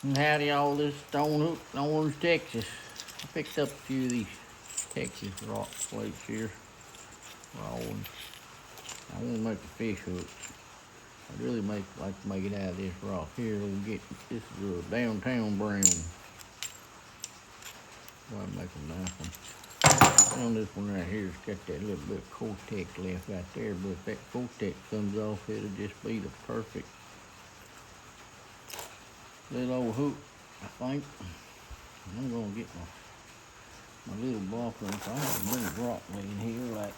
And howdy all, this Stone Hook, Orange, Texas. I picked up a few of these Texas rock flakes here, raw ones. I want to make a fish hook. I really like to make it out of this rock here. We'll get, this is a downtown brown. I'll make a nice one. On this one right here, it's got that little bit of cortex left right there, but if that cortex comes off, it'll just be the perfect little old hook, I think. I'm gonna get my little blocker. If I have a little rock laying here, like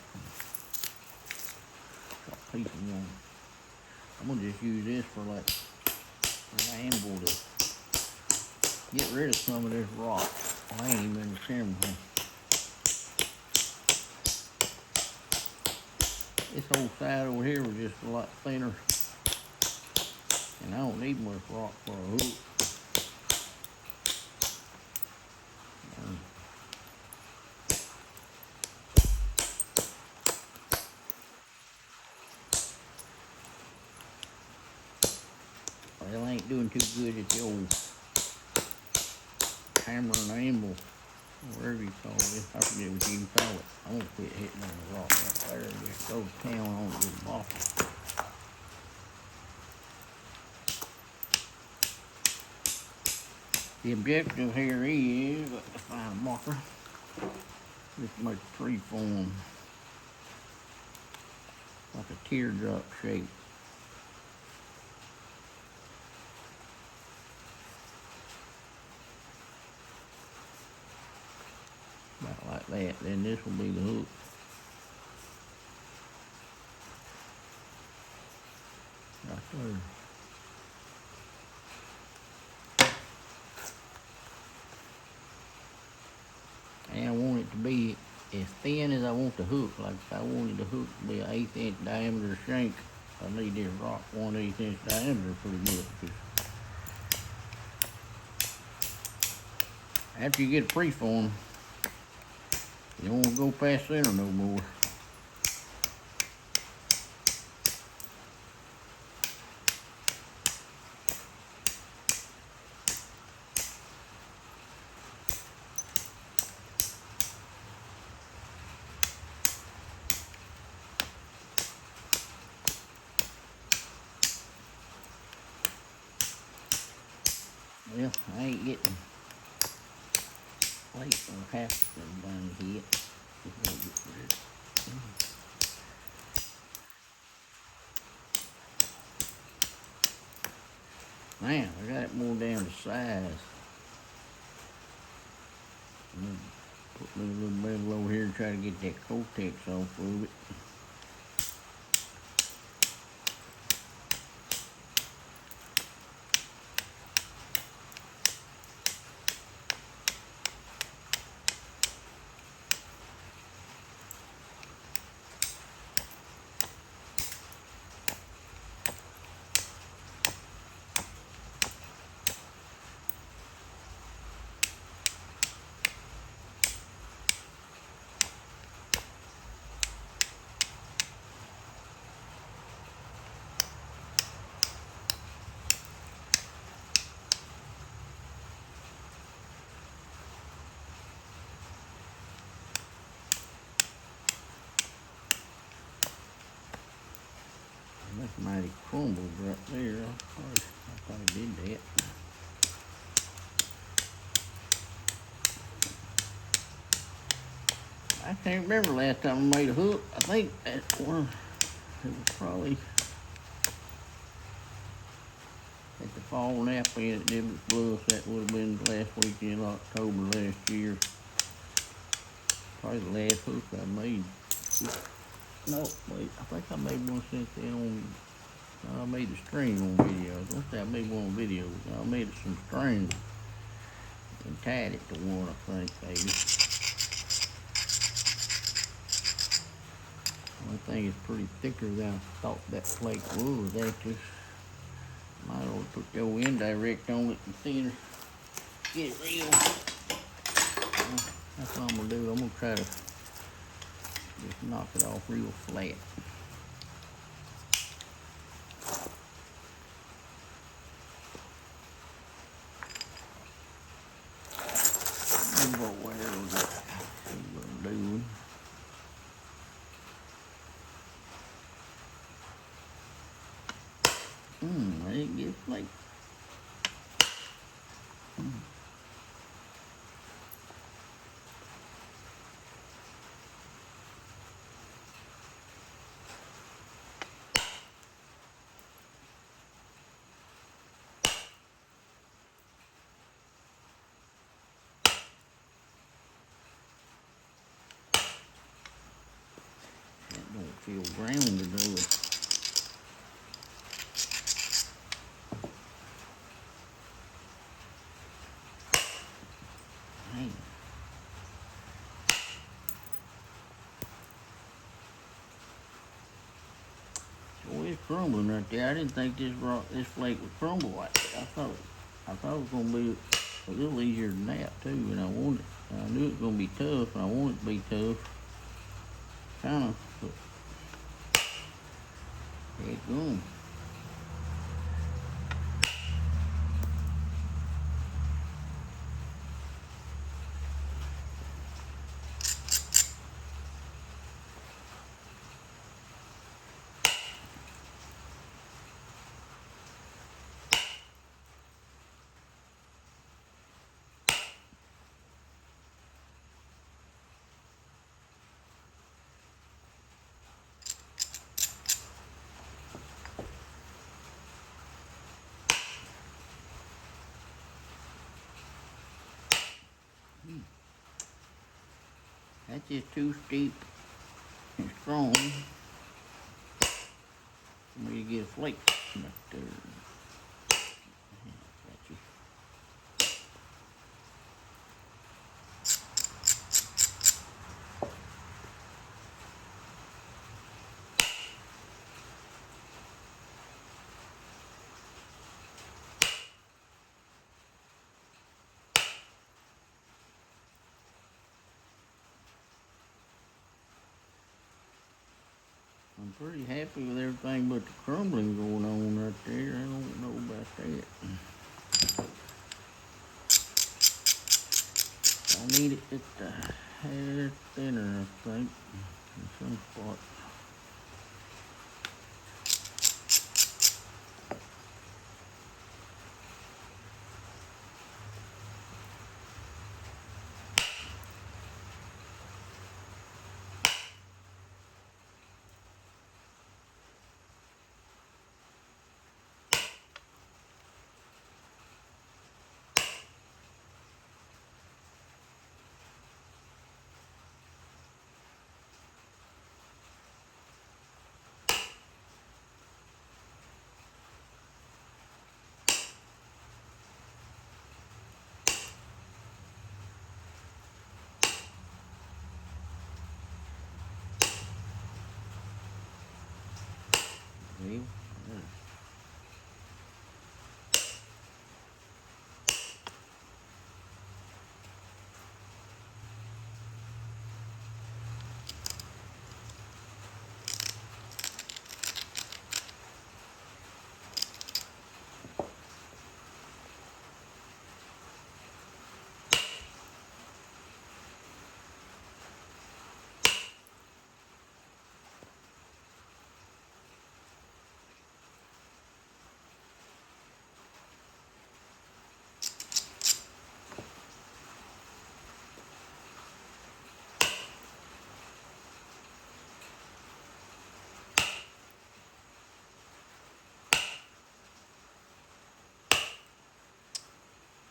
a piece of one, I'm gonna just use this for like an anvil to get rid of some of this rock. I ain't even in the camera. This whole side over here was just a lot thinner, and I don't need much rock for a hook. Well, I ain't doing too good at the old hammer and anvil, whatever you call it. I forget what you call it. I won't quit hitting on the rock right there and just go to town on it with a blocker. The objective here is to find a marker. Just make a preform, like a teardrop shape. About like that. Then this will be the hook. Right there. And I want it to be as thin as I want the hook. Like if I wanted the hook to be an 1/8 inch diameter shank, I need this rock 1/8 inch diameter pretty much. After you get a preform, you don't want to go past center no more. Well, I ain't getting plate or half of everything hit. Just gotta get rid of it. Now, I got it more down to size. Put me a little bevel over here and try to get that cortex off of it. That's mighty crumbled right there. I probably did that. I can't remember last time I made a hook. I think that one, it was probably at the fall nap in at Devil's Bluff. That would have been last weekend in October last year. Probably the last hook I made. No, wait, I think I made one since then on, I made the string on video. I don't say I made one on video. I made it some string and tied it to one, I think, maybe. One thing is pretty thicker than I thought that flake was. Actually, might ought to put the old indirect on it and thinner. Get it real. That's what I'm gonna do. I'm gonna try to just knock it off real flat. get a flake. That don't feel grounded though. Man. So it's crumbling right there. I didn't think this flake would crumble like that. I thought it was gonna be a little easier than that too, and I knew it was gonna be tough, and I wanted it to be tough. Kinda, but it's gone. That's just too steep and strong for me to get a flake back there. Gotcha. I'm pretty happy with everything but the crumbling going on right there. I don't know about that. I need it just a hair thinner, I think, in some spots.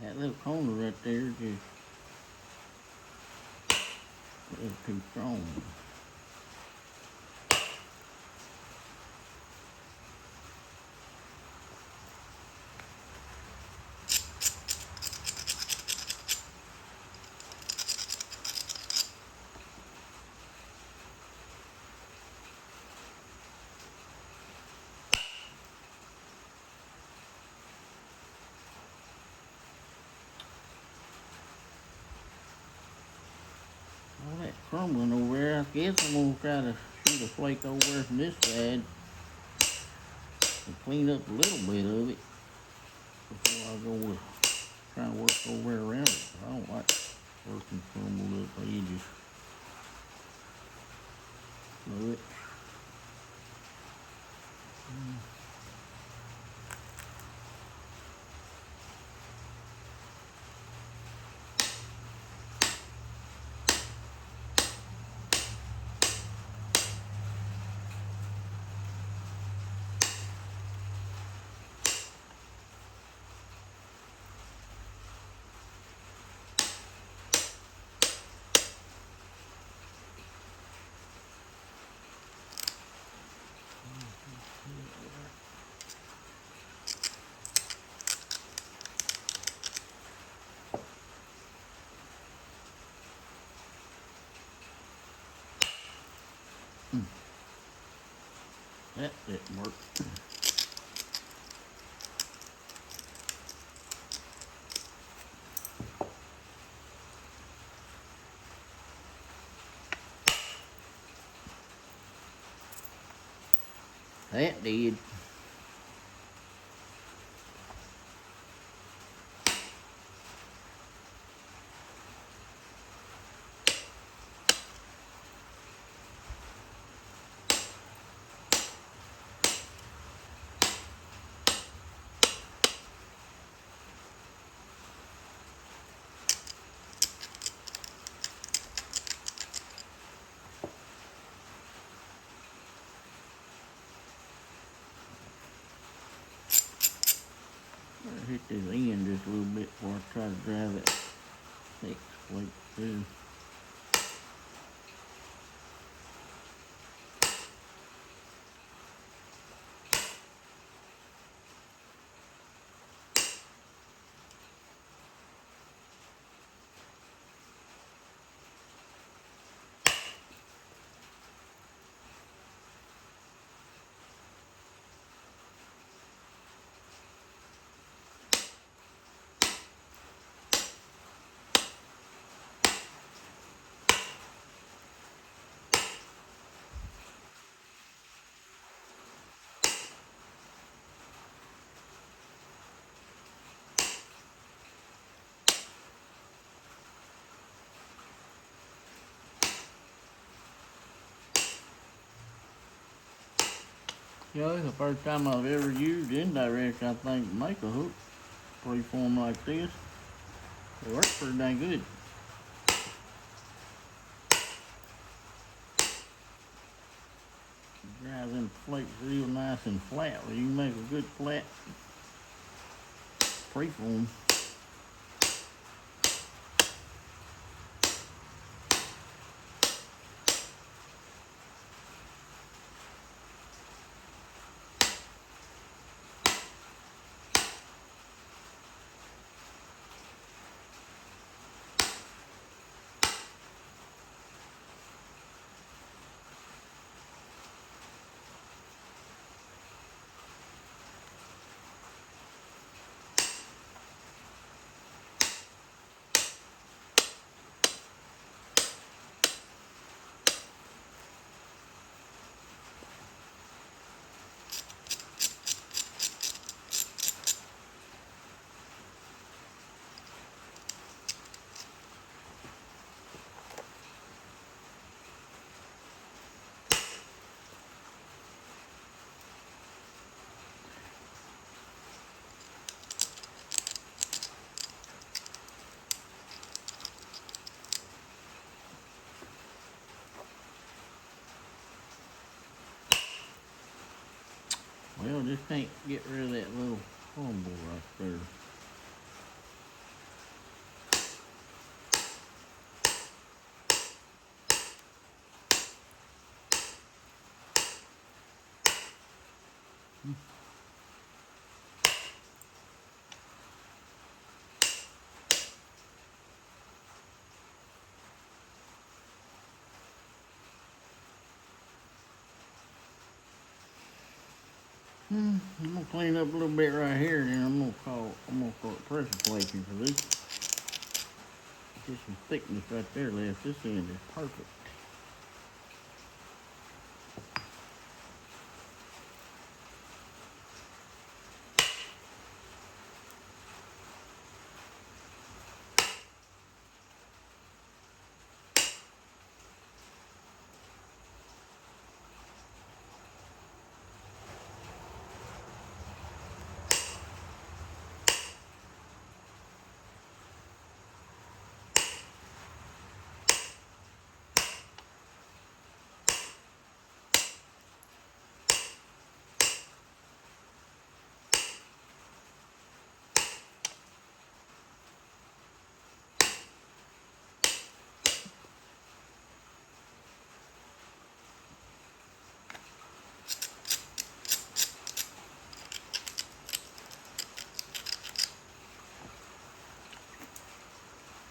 Well, that little corner right there just is too strong. All that crumbling over there, I guess I'm gonna try to shoot a flake over there from this side and clean up a little bit of it before I go to try to work over there around it. I don't like working crumbled up edges. Know it. That didn't work. That did. Hit this end just a little bit before I try to drive that next flake through. You know, it's the first time I've ever used indirect, I think, to make a hook preform like this. It works pretty dang good. Drives them flakes real nice and flat, where you can make a good flat preform. Well, just can't get rid of that little fumble right there. I'm gonna clean up a little bit right here, and then I'm gonna start pressure flaking for this. Get some thickness right there left. This end is perfect.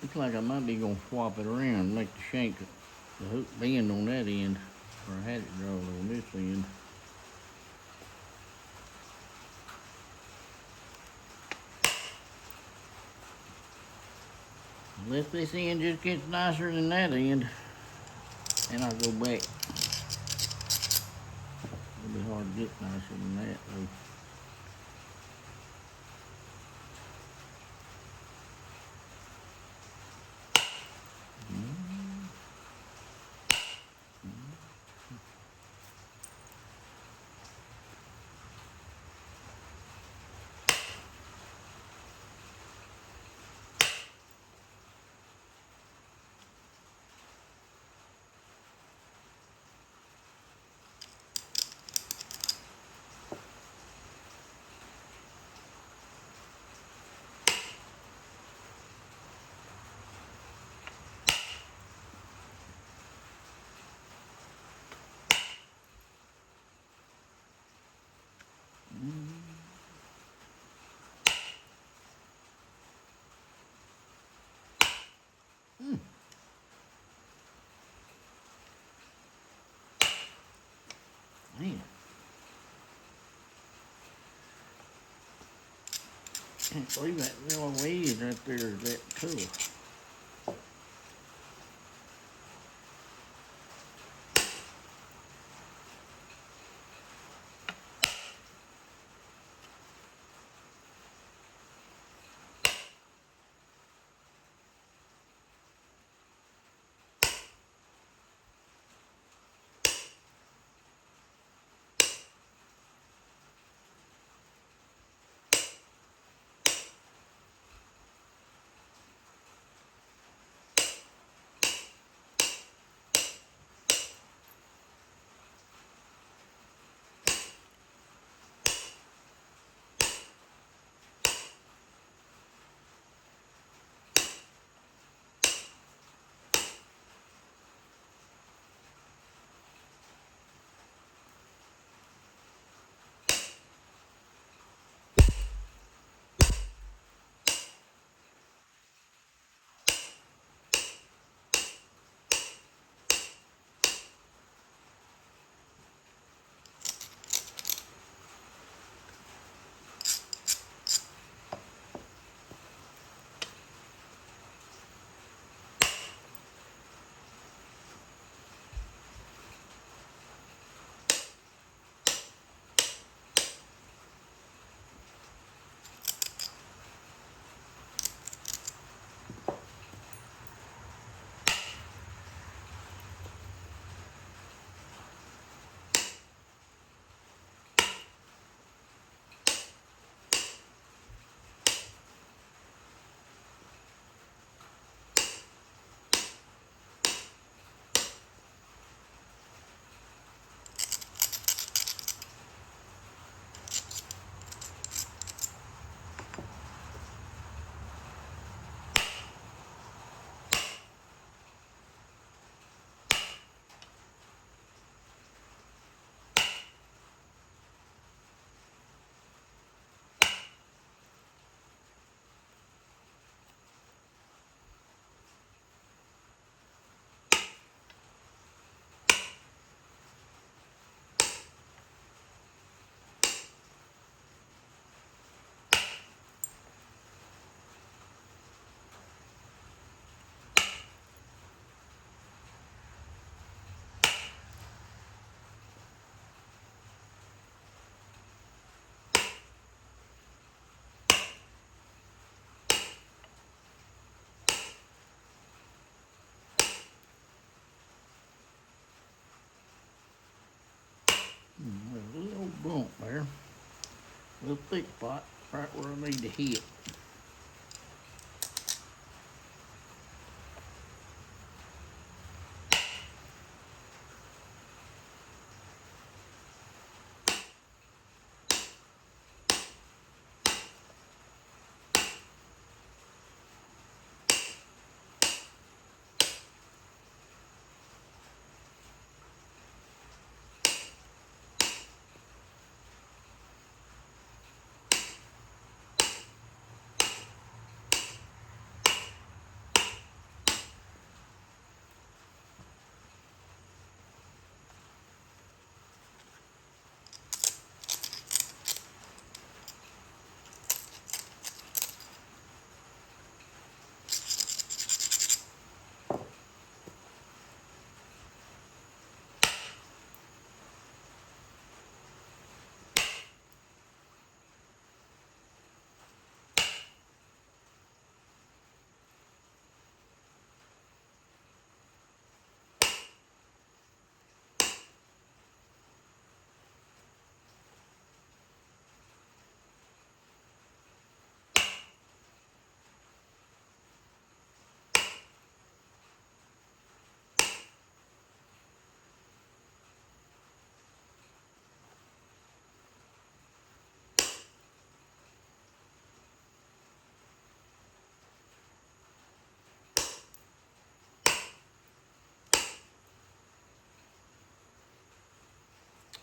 Looks like I might be gonna swap it around and make the the hook bend on that end, or I had it drawn on this end. Unless this end just gets nicer than that end, and I'll go back. It'll be hard to get nicer than that though. Man. Can't believe that little weed right there is that tough. There's a little bump there. A little thick spot right where I need to hit.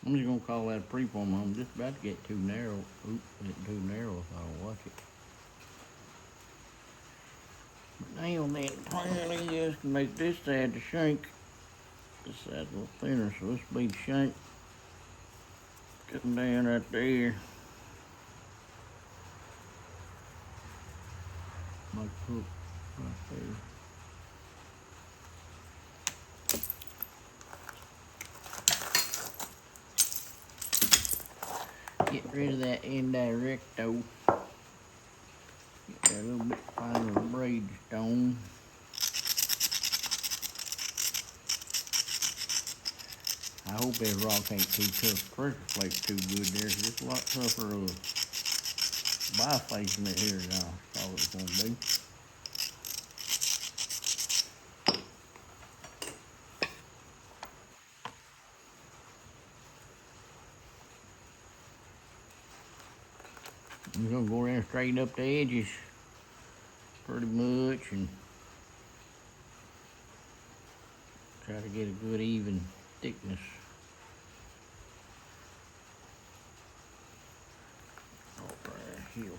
I'm just gonna call that a preform. I'm just about to get too narrow. Oops, get too narrow if I don't watch it. But now that plan is to make this side to shank. This side's a little thinner, so this will be the shank. Cutting down right there. My hook right there. Get rid of that indirecto. Get that little bit finer braid stone. I hope that rock ain't too tough. Pressure flake's too good there. It's a lot tougher of bifacing it here than I thought it was gonna be. I'm gonna go around and straighten up the edges pretty much and try to get a good even thickness. Right here.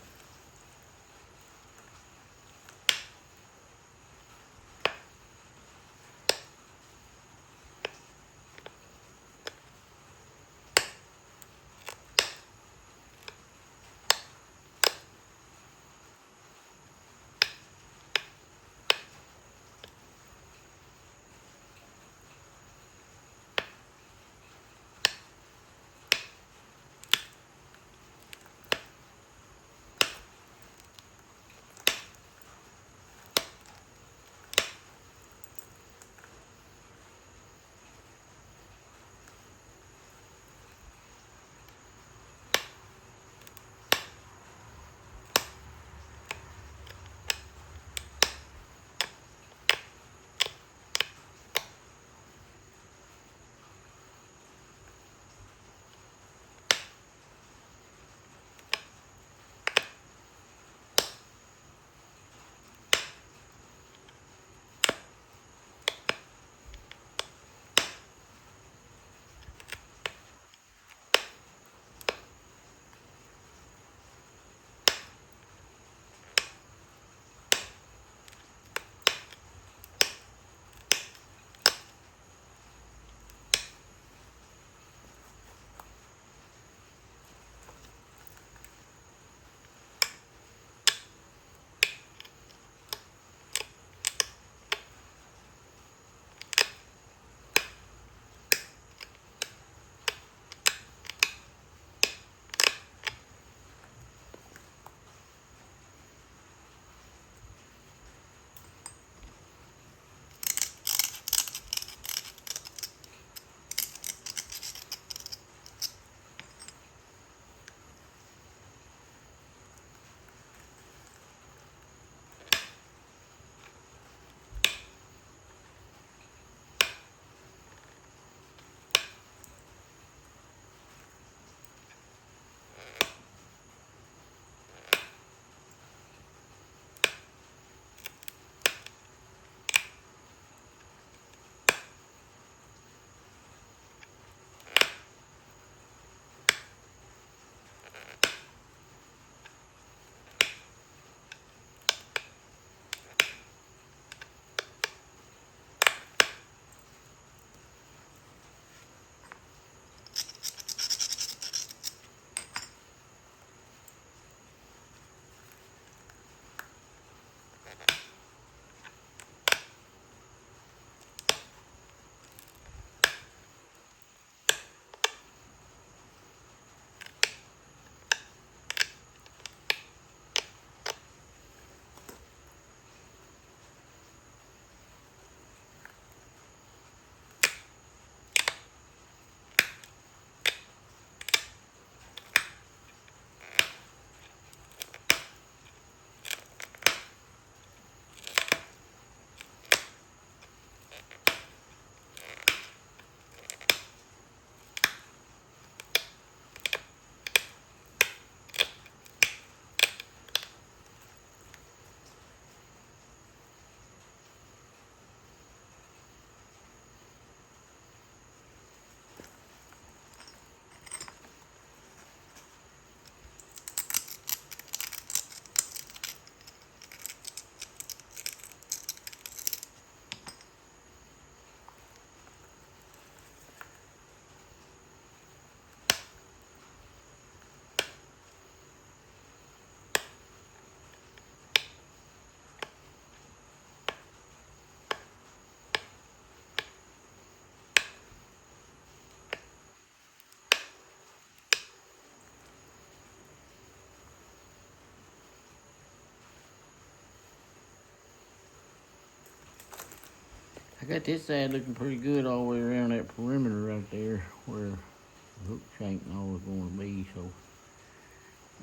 got this side looking pretty good all the way around that perimeter right there where the hook shank and all is going to be. So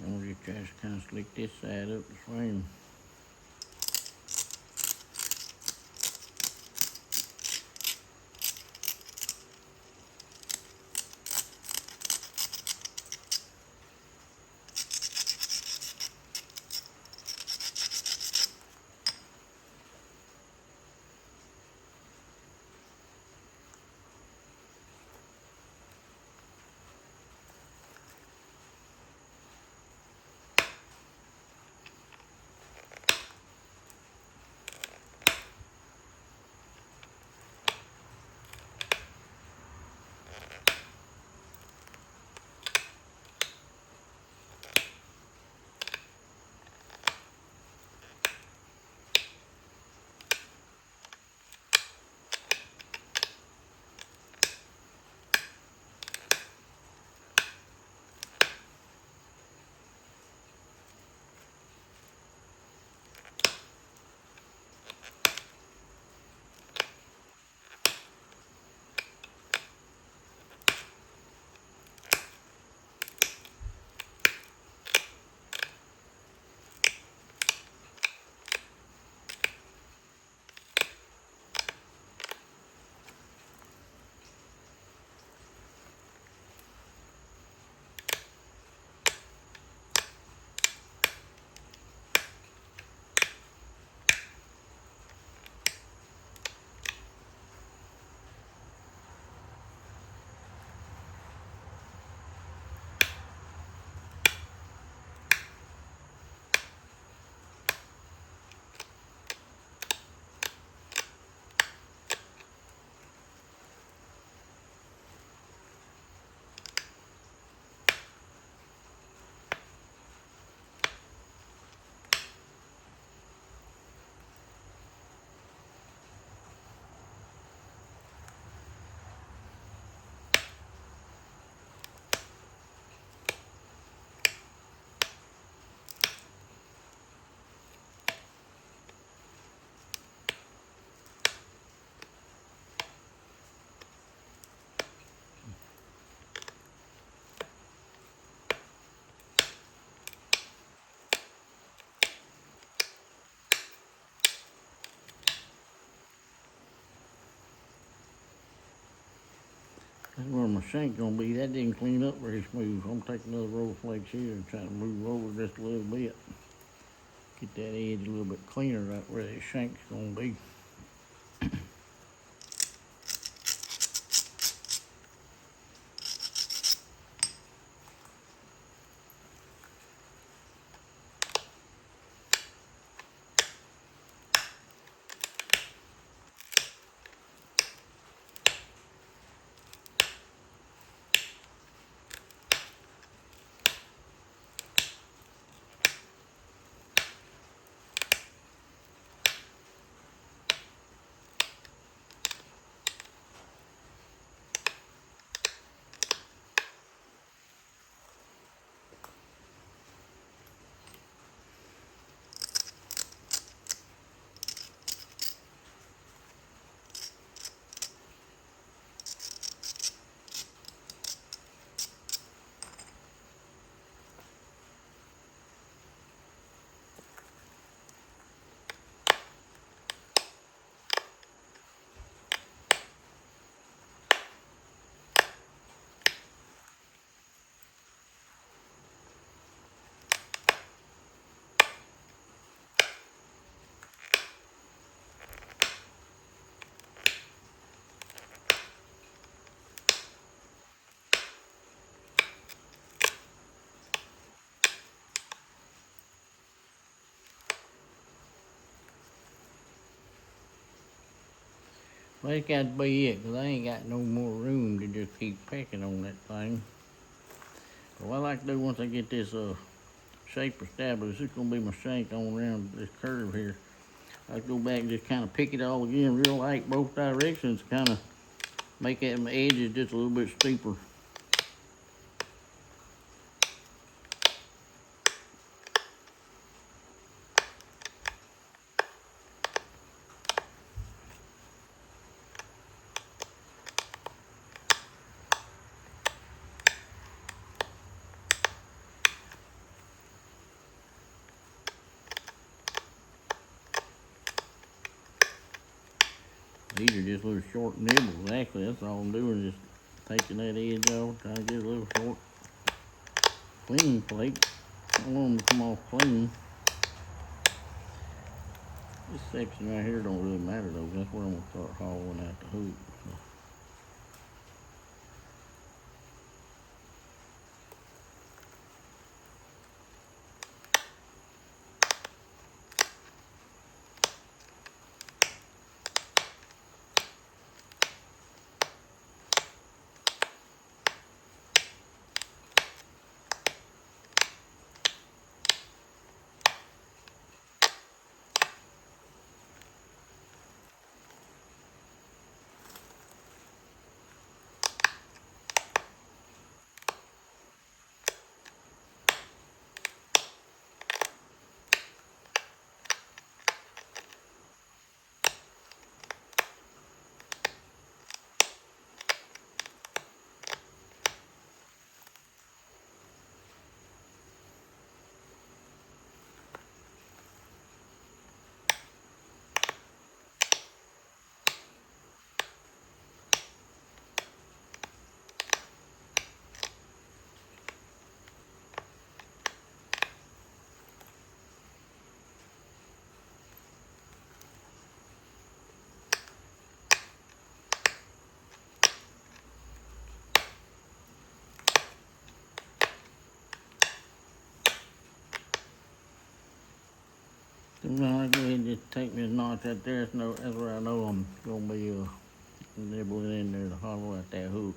I'm gonna just try to kind of slick this side up the same. That's where my shank gonna be. That didn't clean up very smooth. I'm gonna take another roll of flakes here and try to move over just a little bit. Get that edge a little bit cleaner right where that shank's gonna be. Well, that's got to be it, 'cause I ain't got no more room to just keep pecking on that thing. But what I like to do once I get this shape established, it's gonna be my shank on around this curve here. I go back and just kind of pick it all again real light both directions, kind of make that my edges just a little bit steeper. These are just little short nibbles. Actually, that's all I'm doing is just taking that edge off, trying to get a little short, clean flake. I don't want them to come off clean. This section right here don't really matter though. That's where I'm gonna start hauling out the hook. So. Sometimes I go ahead and just take me a notch right there. That's where I know I'm gonna be nibbling in there to hollow out that hook.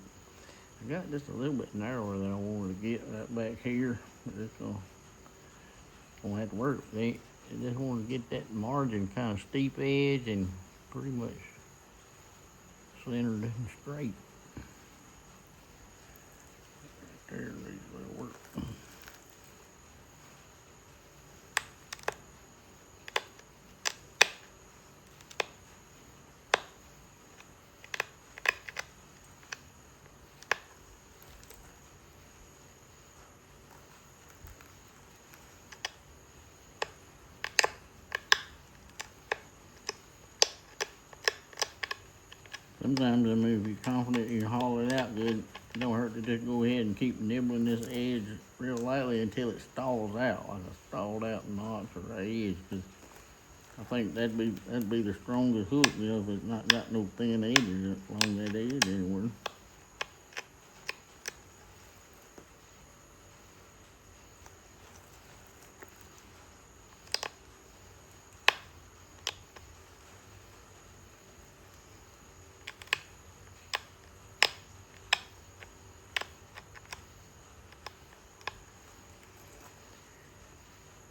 I got just a little bit narrower than I wanted to get right back here, but it's gonna have to work. I just want to get that margin kind of steep edge and pretty much centered and straight. Right there, that'll work. Sometimes, I mean, if you're confident you can haul it out good, it don't hurt to just go ahead and keep nibbling this edge real lightly until it stalls out, like a stalled out notch or edge. Cause I think that'd be the strongest hook, you know, if it's not got no thin edges along that edge anywhere.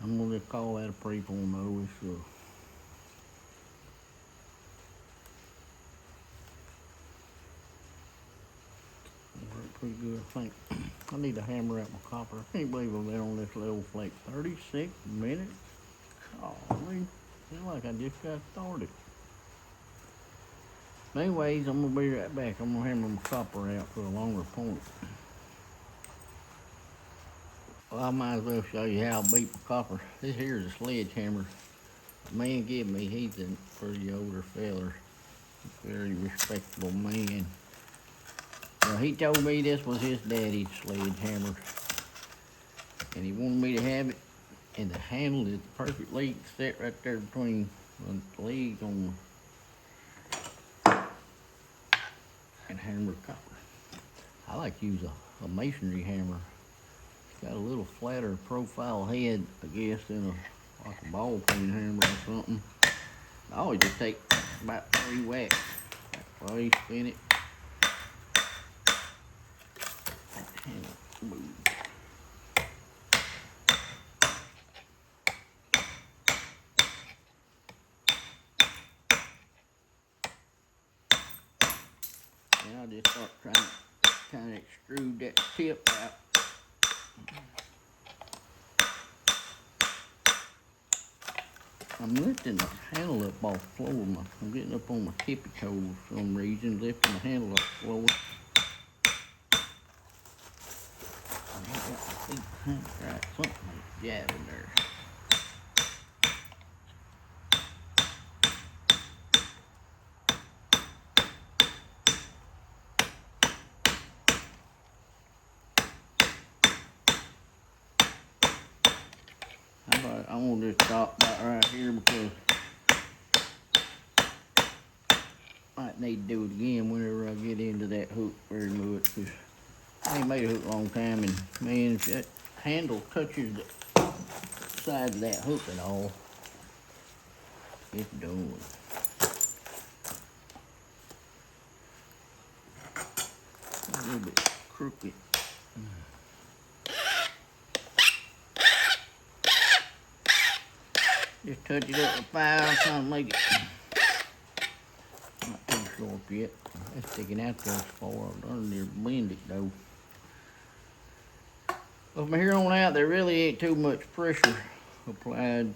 I'm gonna just call that a preform though. It's worked pretty good, I think. I need to hammer out my copper. I can't believe I've been on this little flake 36 minutes. Golly, feel like I just got started. Anyways, I'm gonna be right back. I'm gonna hammer my copper out to a longer point. Well, I might as well show you how I beat my copper. This here is a sledgehammer the man gave me. He's a pretty older feller, very respectable man. Well, he told me this was his daddy's sledgehammer, and he wanted me to have it, and the handle is the perfect length, set right there between the legs on and hammer copper. I like to use a masonry hammer. Got a little flatter profile head, I guess, than like a ball peen hammer or something. I always just take about 3 whacks. While you spin it. And I'll just start trying to kind of extrude that tip out. I'm lifting the handle up off the floor. I'm getting up on my tippy toes for some reason, lifting the handle off the floor. Right, something like jab in there. gonna just stop about right here because I might need to do it again whenever I get into that hook very much. Cause I ain't made a hook a long time, and man, if that handle touches the side of that hook at all, it's done. A little bit crooked. Just touch it up with file, trying to make it not too sharp yet. That's sticking out there far. I've done near blend it though. But from here on out, there really ain't too much pressure applied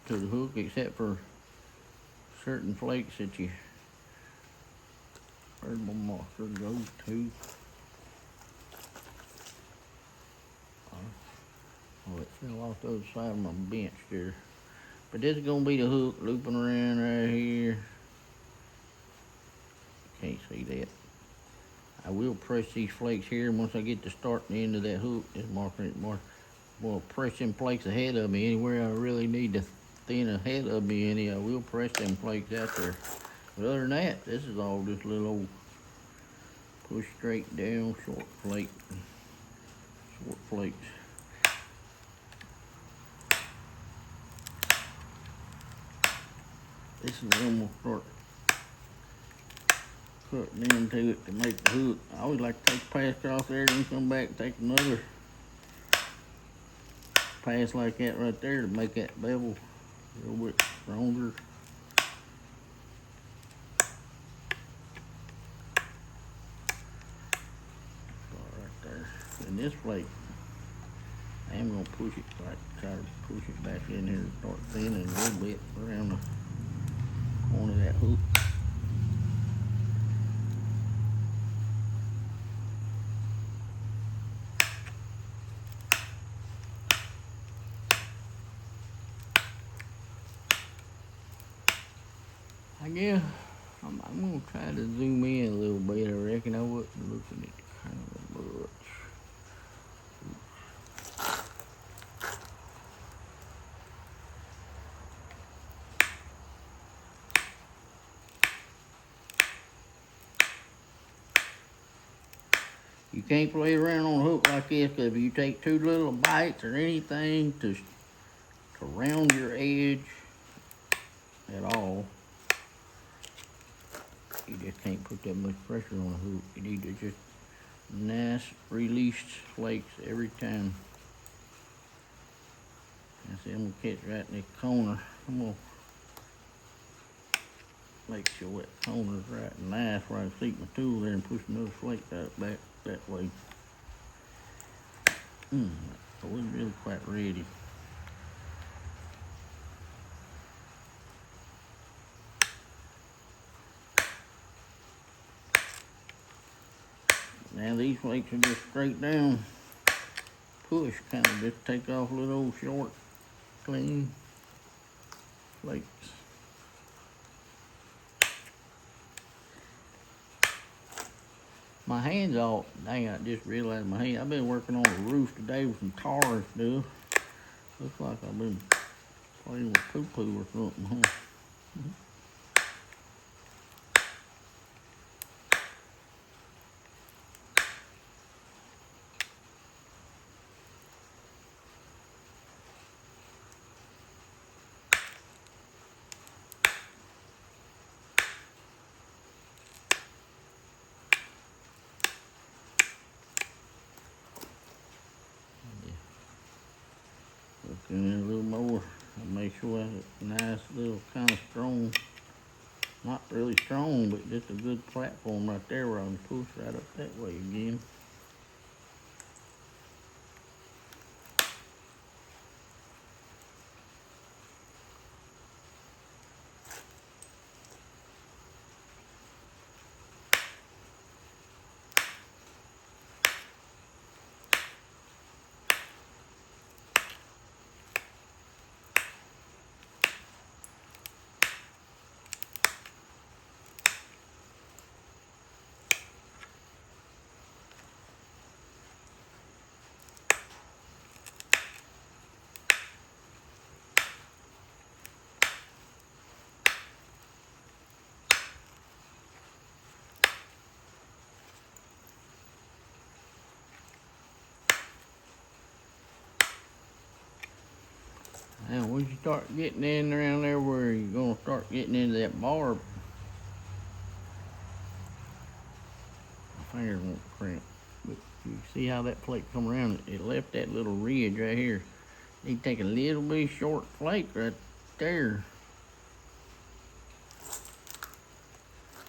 to the hook, except for certain flakes that you herbal moisture goes to. Oh, it fell off the other side of my bench there. But this is gonna be the hook looping around right here. Can't see that. I will press these flakes here, and once I get to start and end of that hook, just marking it more. Well, press them flakes ahead of me. Anywhere I really need to thin ahead of me any, I will press them flakes out there. But other than that, this is all just little old push straight down short flakes. This is when we'll start cutting into it to make the hook. I always like to take a pass across there, then come back and take another pass like that right there to make that bevel a little bit stronger. Right there. And this flake, I am gonna push it, like try to push it back in here and start thinning a little bit around the corner of that hook. I guess I'm gonna try to zoom in a little bit. I reckon I wasn't looking at the camera much. You can't play around on a hook like this, because if you take too little bites or anything to round your edge at all, you just can't put that much pressure on a hook. You need to just nice released flakes every time. And see, I'm gonna catch right in the corner. I'm gonna make sure that corner's right and nice where I can sink my tool there and push another flake out back that way. I wasn't really quite ready. Now these flakes are just straight down push, kind of just take off little old short, clean flakes. My hands all, dang, I just realized my hand. I've been working on the roof today with some tar and stuff. Looks like I've been playing with poo-poo or something, huh? Looking in a little more. I'll make sure that's a nice little kind of strong, not really strong, but just a good platform right there where I can push right up that way again. Now, once you start getting in around there where you're gonna start getting into that barb, my fingers won't cramp. But you see how that flake come around? It left that little ridge right here. You take a little bit short flake right there.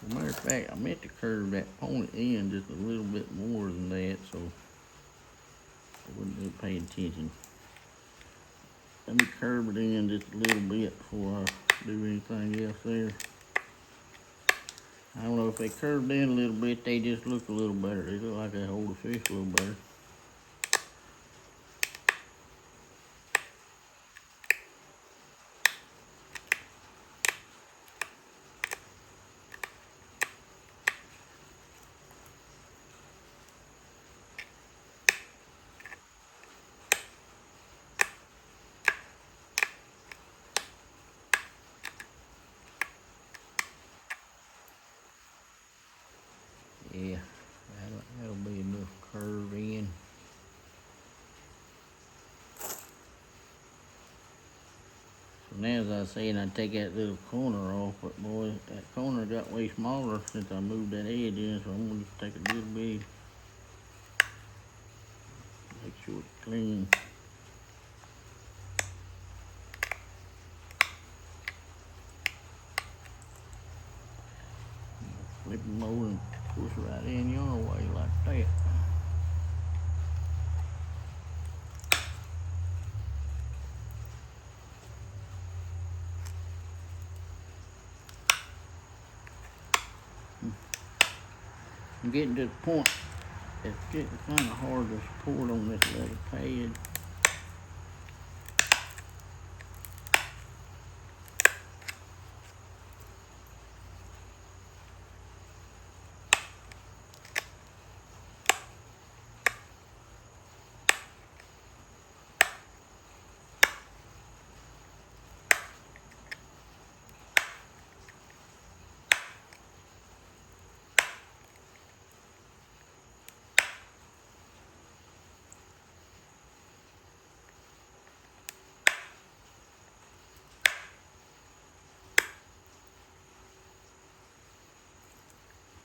As a matter of fact, I meant to curve that pointed end just a little bit more than that, so I wouldn't be paying attention. Let me curve it in just a little bit before I do anything else there. I don't know, if they curved in a little bit, they just look a little better. They look like they hold the fish a little better. Yeah, that'll be enough curve in. So now, as I was saying, I take that little corner off, but boy, that corner got way smaller since I moved that edge in, so I'm gonna just take a little bit, make sure it's clean. Flip them over and push right in your way like that. I'm getting to the point, it's getting kind of hard to support on this little pad.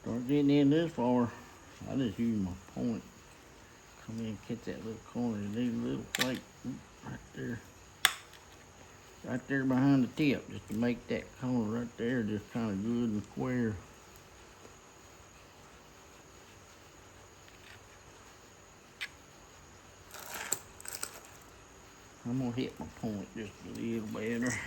Start getting in this far, I just use my point. Come in and catch that little corner, these little flake right there. Right there behind the tip, just to make that corner right there just kind of good and square. I'm gonna hit my point just a little better.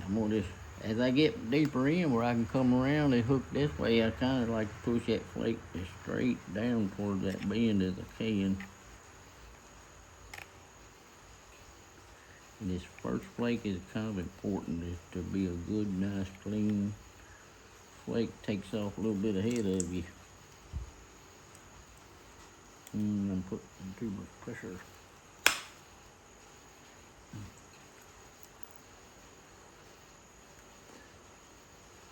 I'm gonna just, as I get deeper in where I can come around and hook this way, I kind of like to push that flake just straight down toward that bend as I can. And this first flake is kind of important, is to be a good, nice, clean flake. Takes off a little bit ahead of you. I'm putting too much pressure.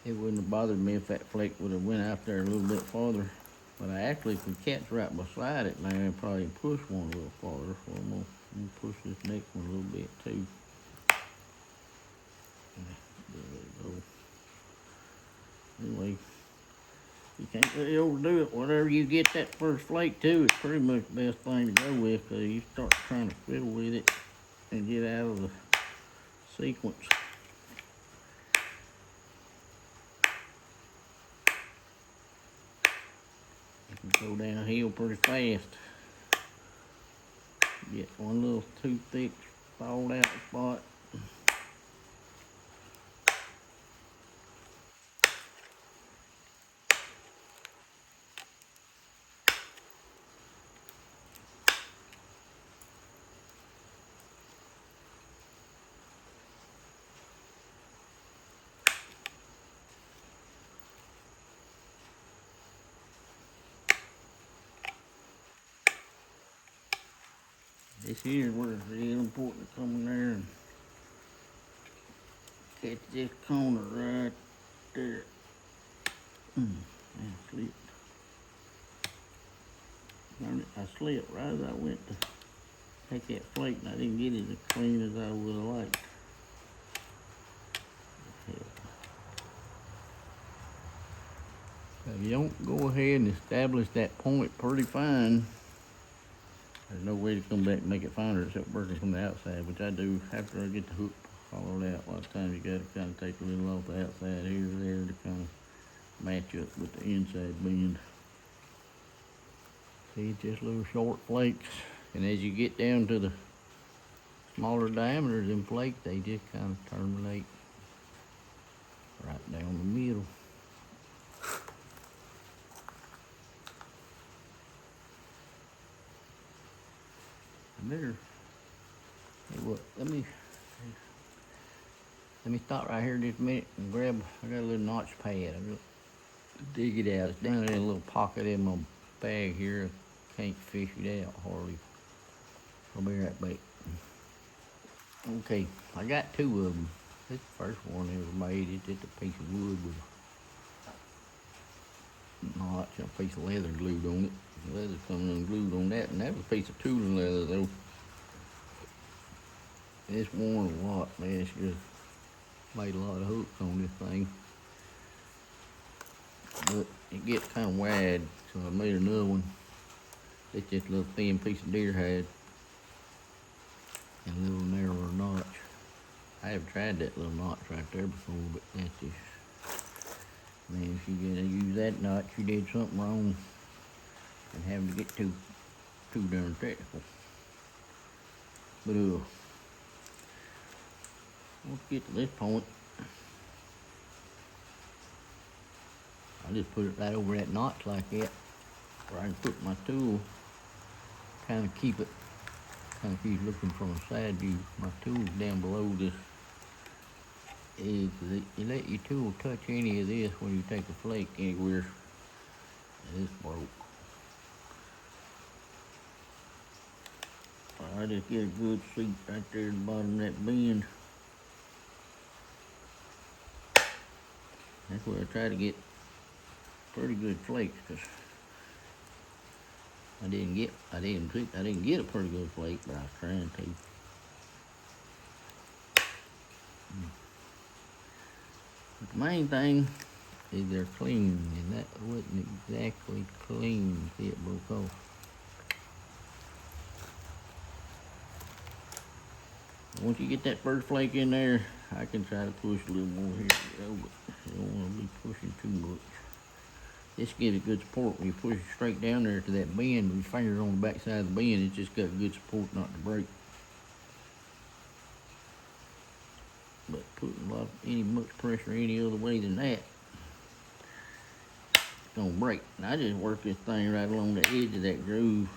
It wouldn't have bothered me if that flake would have went out there a little bit farther. But I actually can catch right beside it now and probably push one a little farther. So I'm gonna push this next one a little bit too. There we go. Anyway, you can't really overdo it. Whatever you get that first flake to, it's pretty much the best thing to go with, because you start trying to fiddle with it and get out of the sequence. You can go downhill pretty fast. Get one little toothpick fall out spot. This here is where it's real important to come in there and Get this corner right there. I slipped. I slipped right as I went to take that flake, and I didn't get it as clean as I would have liked. If you don't go ahead and establish that point pretty fine, there's no way to come back and make it finer except working from the outside, which I do after I get the hook hollowed out. A lot of times you got to kind of take a little off the outside here or there to kind of match up with the inside bend. See, it's just little short flakes, and as you get down to the smaller diameters in flake, they just kind of terminate right down the middle. I better, hey, what, let me stop right here just a minute and grab, I got a little notch pad. I'm just dig it out. It's down in a little pocket in my bag here. I can't fish it out hardly. I'll be right back. Okay, I got two of them. This is the first one I ever made. It's just a piece of wood with a notch and a piece of leather glued on it. The leather coming unglued on that, and that was a piece of tooling leather though. It's worn a lot, man. It's just made a lot of hooks on this thing. But it gets kind of wide, so I made another one. It's just a little thin piece of deer hide and a little narrower notch. I have tried that little notch right there before, but that's just, man, if you're gonna use that notch, you did something wrong and having to get too darn technical. But let's get to this point. I just put it right over that notch like that, where I can put my tool, kind of keep it, kind of keep looking from a side view. My tool's down below this edge. You let your tool touch any of this when you take a flake anywhere, and it's broke. I just get a good seat right there at the bottom of that bend. That's where I try to get pretty good flakes, because I didn't get a pretty good flake, but I was trying to. But the main thing is they're clean, and that wasn't exactly clean. See, it broke off. Once you get that first flake in there, I can try to push a little more here, but you don't want to be pushing too much. This gives it good support. When you push it straight down there to that bend, with your fingers on the back side of the bend, it's just got good support not to break. But putting much pressure any other way than that, it's gonna break. And I just work this thing right along the edge of that groove.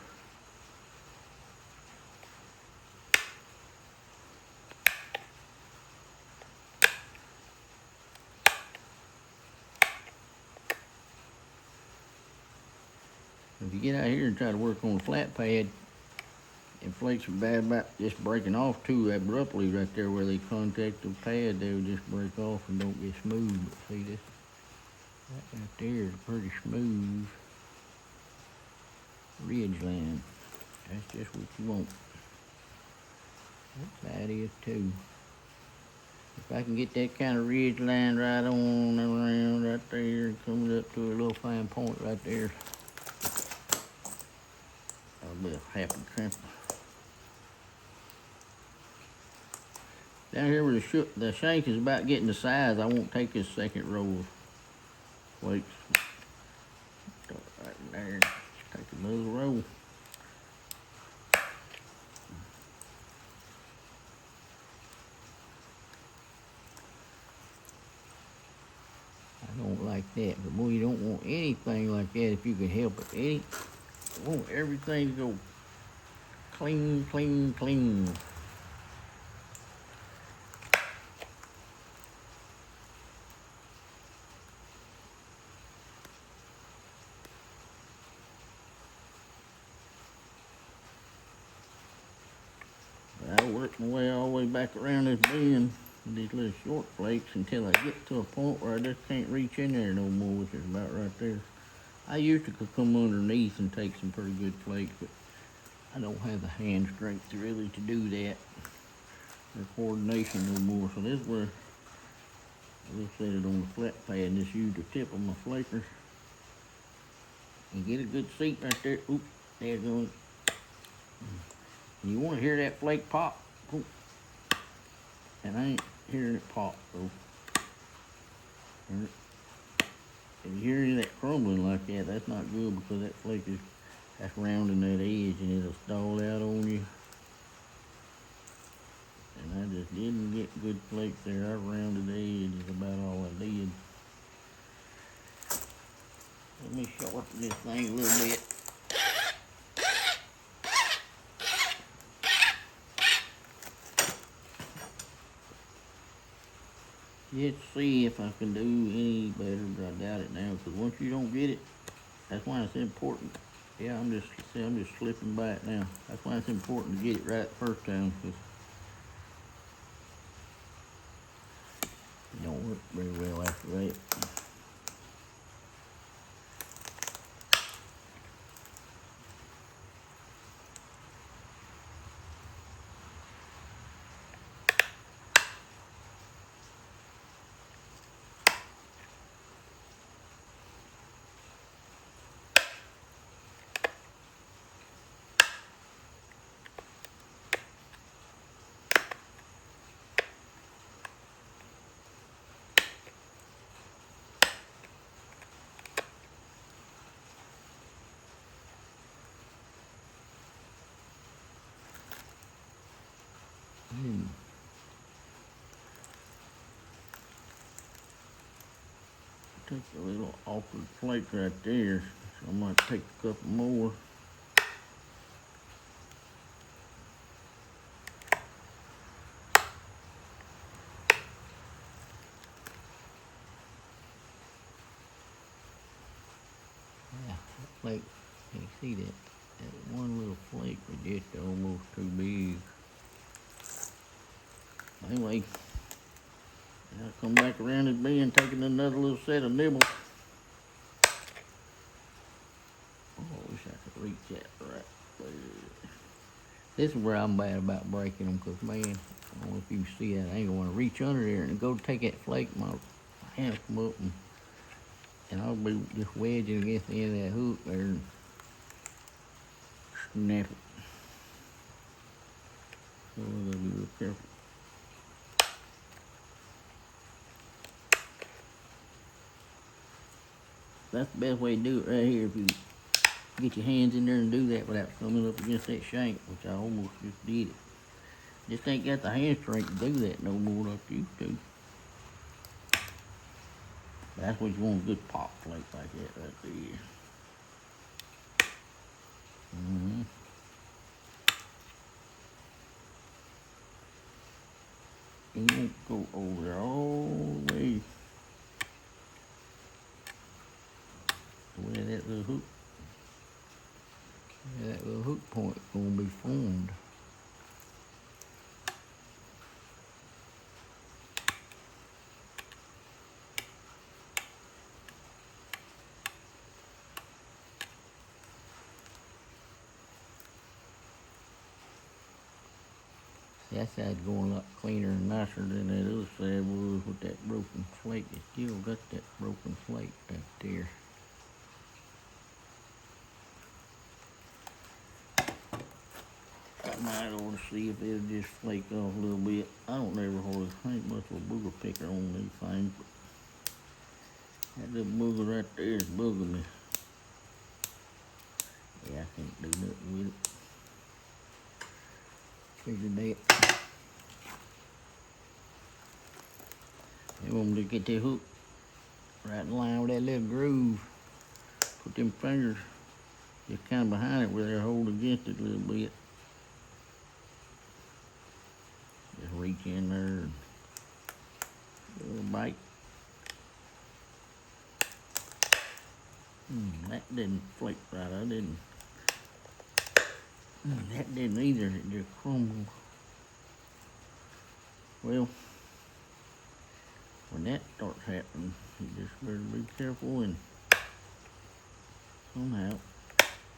If you get out here and try to work on a flat pad, and flakes are bad about just breaking off too abruptly right there where they contact the pad, they'll just break off and don't get smooth. But see, this right there is a pretty smooth ridge line. That's just what you want. That is too. If I can get that kind of ridge line right on around right there and coming up to a little fine point right there, I'll be a happy camper. Down here where the shank is about getting the size, I won't take this second row of flakes. Start right in there, just take another row. I don't like that, but boy, you don't want anything like that if you can help it. You want everything to go clean, clean, clean. But I'll work my way all the way back around this bend. these little short flakes until I get to a point where I just can't reach in there no more, which is about right there. I used to could come underneath and take some pretty good flakes, but I don't have the hand strength to really to do that, or coordination no more. So this is where I'll set it on the flat pad and just use the tip of my flaker and get a good seat right there. Oop, there it goes. And you want to hear that flake pop. Oop. And I ain't hearing it pop, though. If you hear any of that crumbling like that, that's not good, because that flake that's rounding that edge and it'll stall out on you. And I just didn't get good flakes there. I rounded the edge is about all I did. Let me shorten this thing a little bit. Let's see if I can do any better, but I doubt it now, because once you don't get it, that's why it's important. Yeah, I'm just slipping back now. That's why it's important to get it right the first time, because it don't work very well after that. Take a little awkward flake right there, so I might take a couple more. Yeah, that flake, can you see that? That one little flake was just almost too big. Anyway, I'll come back around this bend, taking another little set of nibbles. Oh, I wish I could reach that right there. This is where I'm bad about breaking them, because, man, I don't know if you can see that. I ain't going to reach under there and go take that flake. My hand will come up, and I'll be just wedging against the end of that hook there and snap it. So I gotta be real careful. That's the best way to do it right here, if you get your hands in there and do that without coming up against that shank, which I almost just did it. Just ain't got the hand strength to do that no more like you used to. That's what you want, a good pop flake like that right there. And you won't go over there all the way to where that little hook, that little hook point is gonna be formed. That side's going a lot cleaner and nicer than that other side was with that broken flake. It still got that broken flake back there. I might ought to see if it'll just flake off a little bit. I don't never hardly think much of a booger picker on these things, but that little booger right there is bugging me. Yeah, I can't do nothing with it. Figured that. You want me to get that hook right in line with that little groove. Put them fingers just kind of behind it where they're holding against it a little bit. Just reach in there and do a little bite. That didn't flake right. I didn't. That didn't either. It just crumbled. Well, when that starts happening, you just better be careful and somehow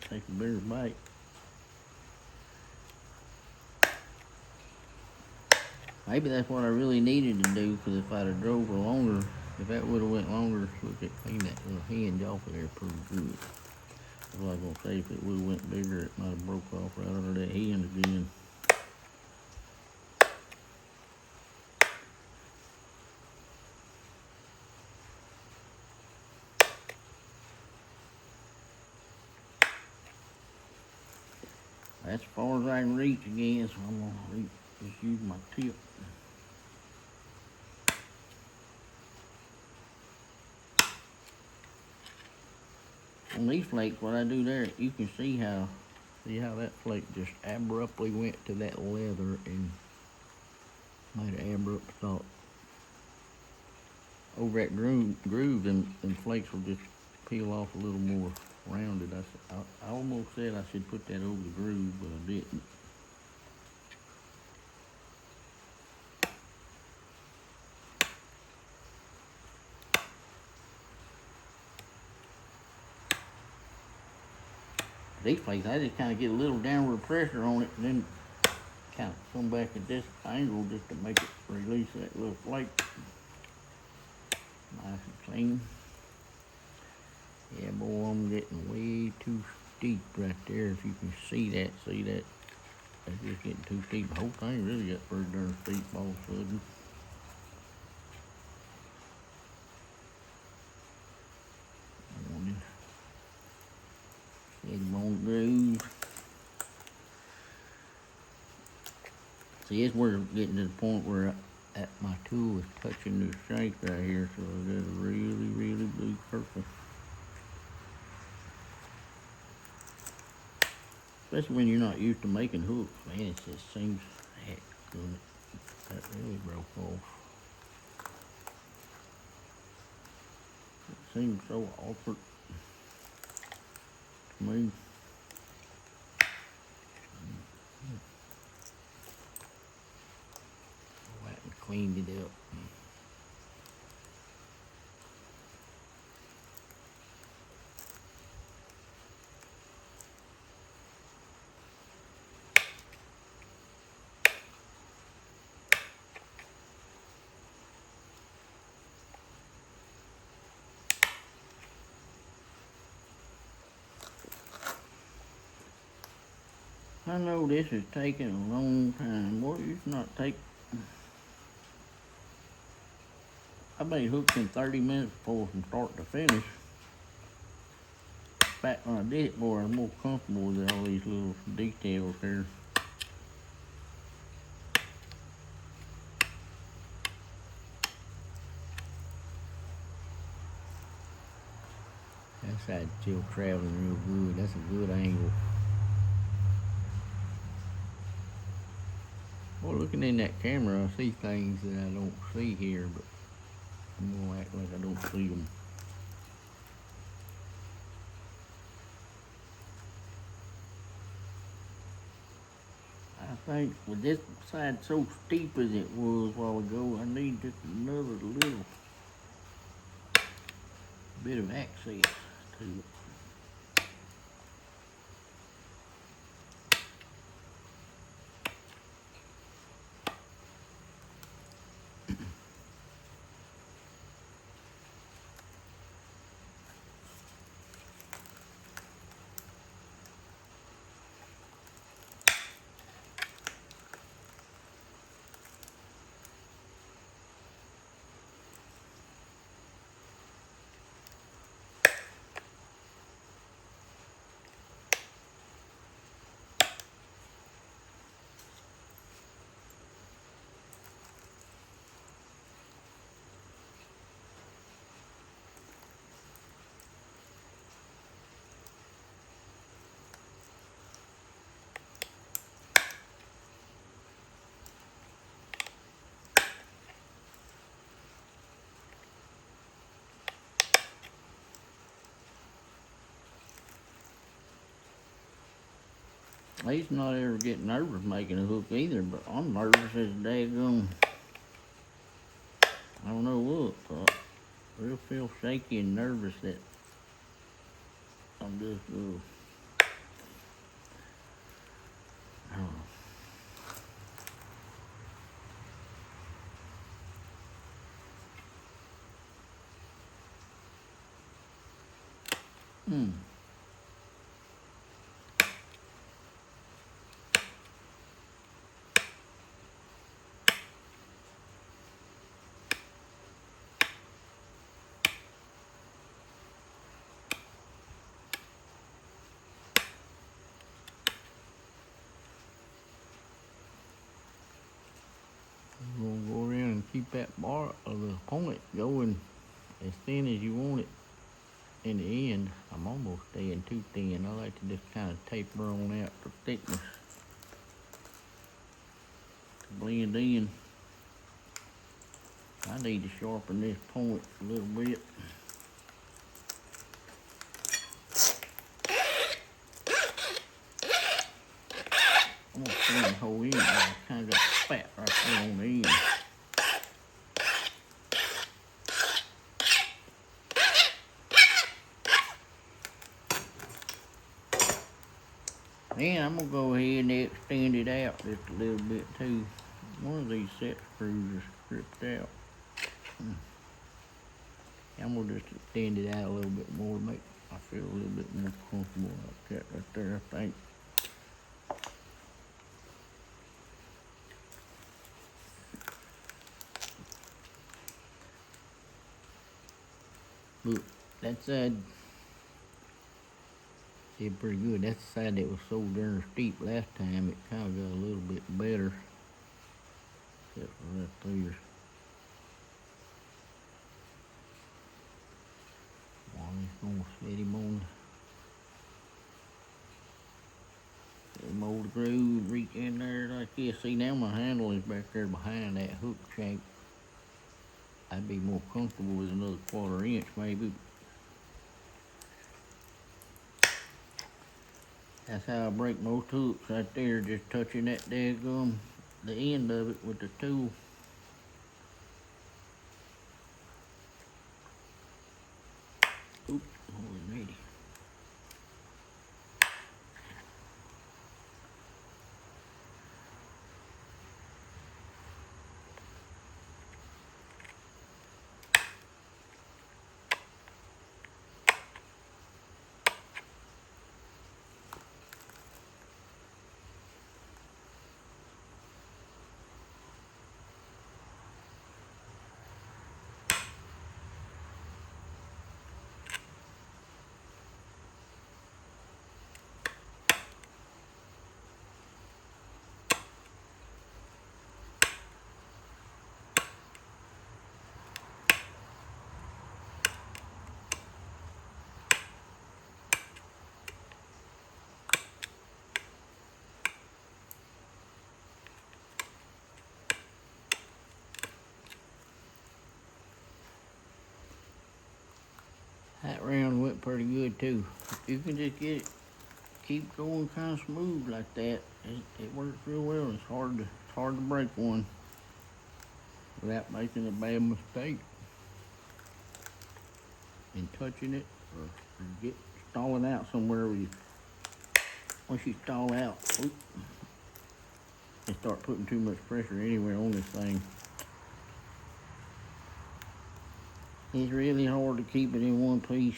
take a bigger bite. Maybe that's what I really needed to do, because if I'd have drove longer, if that would have went longer, look at clean that little hinge off of there pretty good. I was gonna say, if it would have went bigger, it might have broke off right under that hinge again. That's as far as I can reach again, so I'm gonna just use my tip. On these flakes, what I do there, you can see how that flake just abruptly went to that leather and made an abrupt stop. Over that groove, them flakes will just peel off a little more rounded. I almost said I should put that over the groove, but I didn't. These flakes, I just kind of get a little downward pressure on it and then kind of come back at this angle just to make it release that little flake. Nice and clean. Yeah, boy, I'm getting way too steep right there. If you can see that. That's just getting too steep. The whole thing really got pretty darn steep all of a sudden. Get him on the groove. See, it's where I'm getting to the point where my tool is touching the shank right here, so I got a really, really big circle. Especially when you're not used to making hooks, man, it just seems heck good. That really broke off. It seems so awkward to me. I went and cleaned it up. I know this is taking a long time. Boy, it used not take. I made hooks in 30 minutes before from start to finish. Back when I did it, boy, I was more comfortable with all these little details here. That side's still traveling real good. That's a good angle. Well, looking in that camera, I see things that I don't see here, but I'm gonna act like I don't see them. I think with this side so steep as it was a while ago, I need just another little bit of access to it. He's not ever getting nervous making a hook either, but I'm nervous as daggone. I don't know what, I really feel shaky and nervous that I'm just, I don't know. You're gonna go around and keep that bar of the point going as thin as you want it. In the end, I'm almost staying too thin. I like to just kind of taper on out the thickness to blend in. I need to sharpen this point a little bit. I'm gonna clean the whole end. I kind of got fat right there on the end. Then I'm gonna go ahead and extend it out just a little bit too. One of these set screws is stripped out. I'm gonna just extend it out a little bit more, make I feel a little bit more comfortable like that right there, I think. Look, that side did pretty good. That's the side that was so darn steep last time. It kind of got a little bit better. Except for right there. I'm just gonna set him on. Set him over the groove, reach in there like this. See, now my handle is back there behind that hook shank. I'd be more comfortable with another 1/4 inch maybe. That's how I break most hooks right there, just touching that daggum, the end of it with the tool. Oops, already. That round went pretty good too. You can just get it, keep going kind of smooth like that. It works real well. It's hard to break one without making a bad mistake and touching it or get stalling out somewhere where you, once you stall out, oops, and start putting too much pressure anywhere on this thing. It's really hard to keep it in one piece.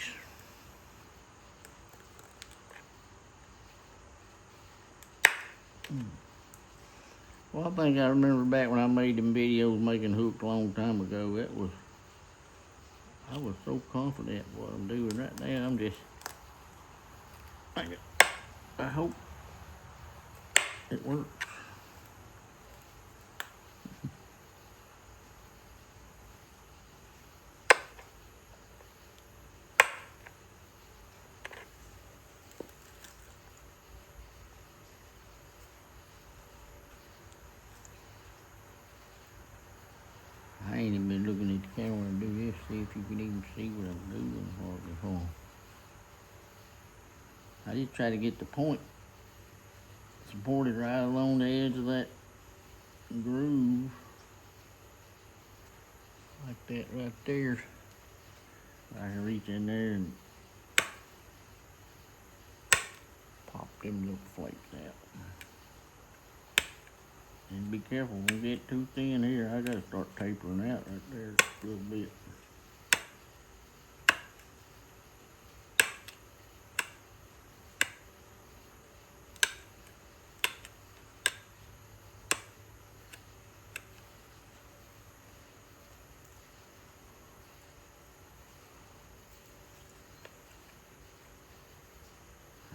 Well, I think I remember back when I made them videos making hooks a long time ago. I was so confident what I'm doing right now. I'm just, I hope it works. I ain't even been looking at the camera and do this, see if you can even see what I'm doing hardly. I just try to get the point supported right along the edge of that groove. like that right there. I can reach in there and pop them little flakes out. And be careful, when we get too thin here, I gotta start tapering out right there a little bit.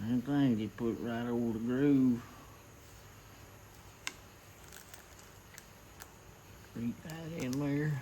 Same thing, you put it right over the groove. Reach that in there.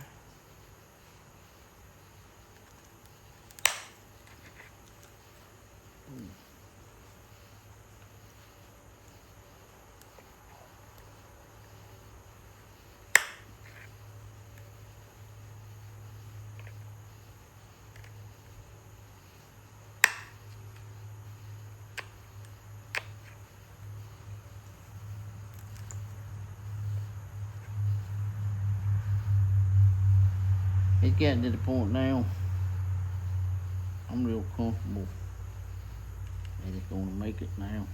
It's gotten to the point now, I'm real comfortable that it's gonna make it now.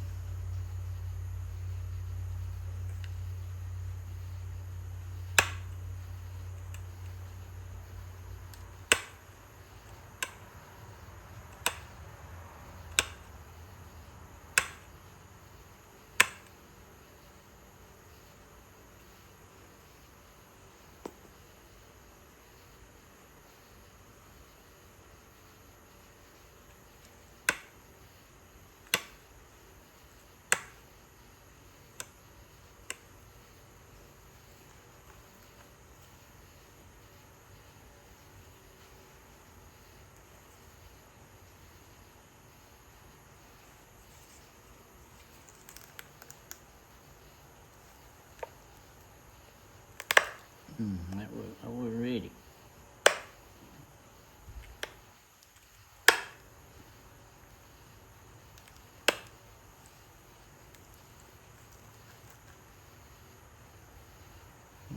I was ready.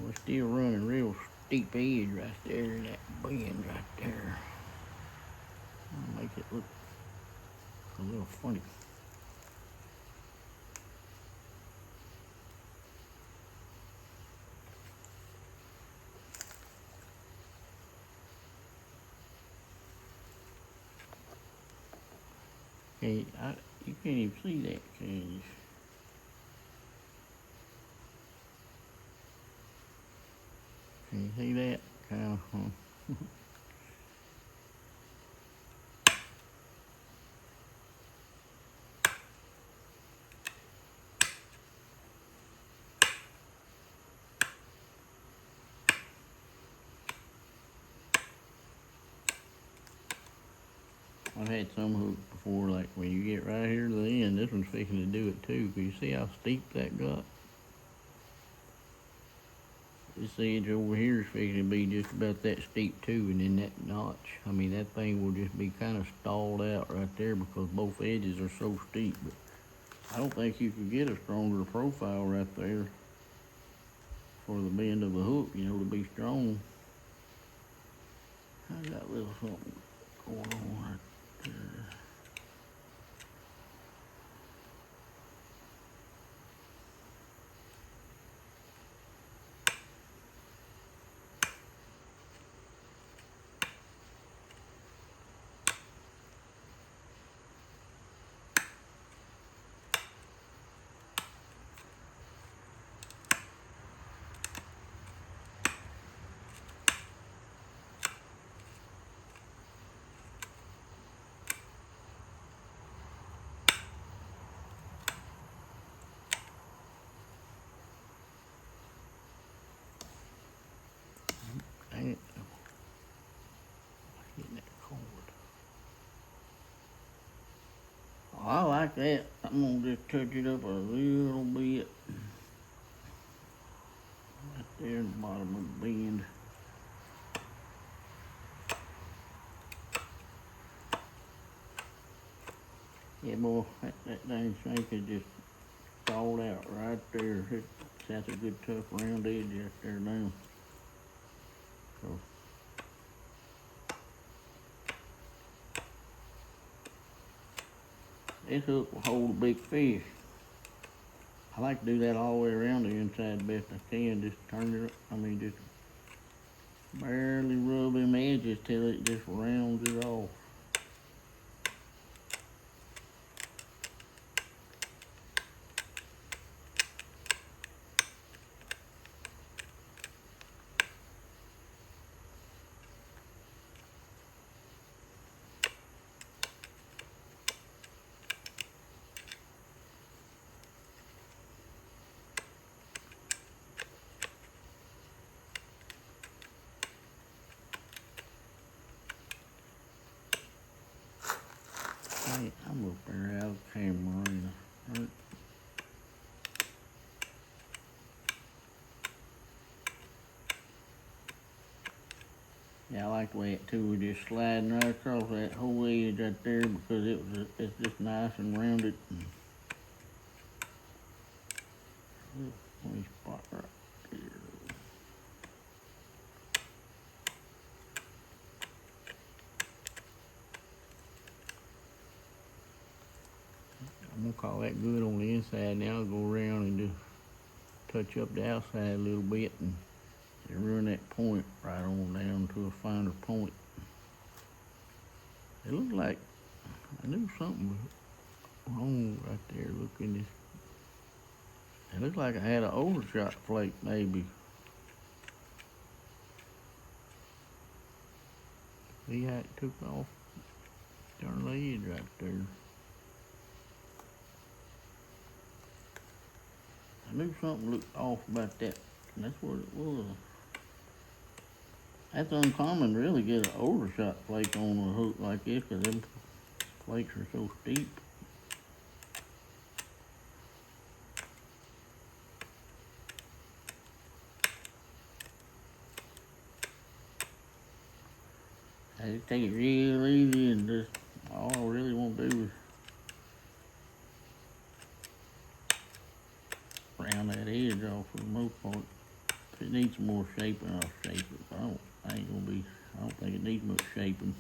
We're still running real steep edge right there, that bend right there. I'll make it look a little funny. Hey, you can't even see that, can you? Can you see that? Kind of. I've had some hooks before, like when you get right here to the end, this one's fixing to do it too. Can you see how steep that got? This edge over here is fixing to be just about that steep too, and then that notch, I mean that thing will just be kind of stalled out right there because both edges are so steep. But I don't think you could get a stronger profile right there for the bend of the hook, you know, to be strong. I got a little something going on right there. Dang it. Getting that cord. Oh, I like that. I'm gonna just touch it up a little bit. Right there in the bottom of the bend. Yeah, boy, that dang snake is just stalled out right there. That's a good tough round edge right there now. So this hook will hold a big fish. I like to do that all the way around the inside the best I can. Just turn it, just barely rub them edges till it just rounds it off. Hey, I'm up there out of camera, right? Yeah, I like the way it too. We're just sliding right across that whole edge right there because it's just nice and rounded. Funny spot right there. I'm gonna call that good on the inside. Now I'll go around and just touch up the outside a little bit and run that point right on down to a finer point. It looked like I knew something was wrong right there. Look in this. It looked like I had an overshot flake maybe. See how it took off? Darn the edge right there. I knew something looked off about that, and that's what it was. That's uncommon, really, get an overshot flake on a hook like this, because them flakes are so steep. I just take it real easy, and just all I really want to do is round that edge off for the most part. If it needs some more shaping, I'll shape it. But I don't think it needs much shaping.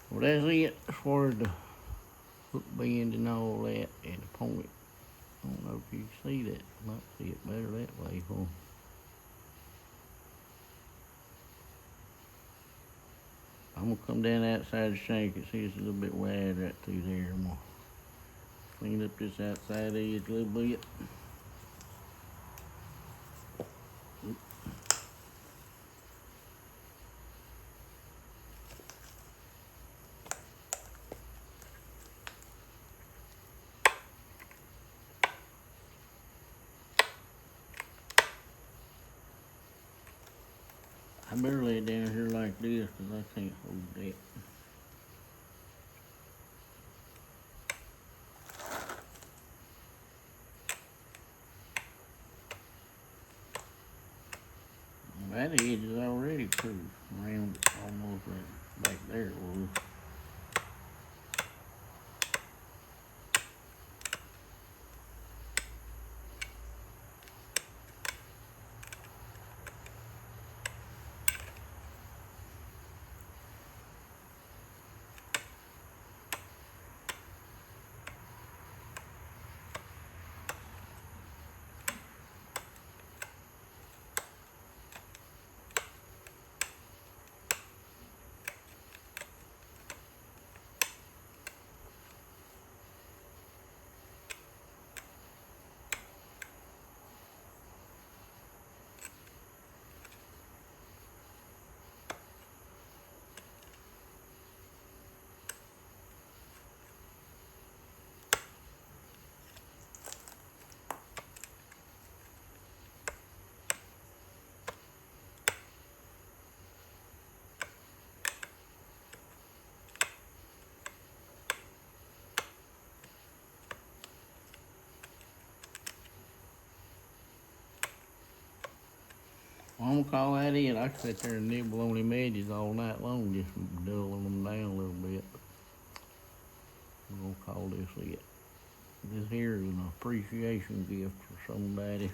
Well, that's it as far as the hook bend and all that and the point. I don't know if you can see that. I might see it better that way. Huh? I'm gonna come down the outside the shank and see it's a little bit wide right through there. I'm gonna clean up this outside edge a little bit. I better lay it down here like this because I can't hold that. That edge is already pretty round, almost right back there it was. I'm gonna call that it. I could sit there and nibble on them edges all night long, just dulling them down a little bit. I'm gonna call this it. This here is an appreciation gift for somebody.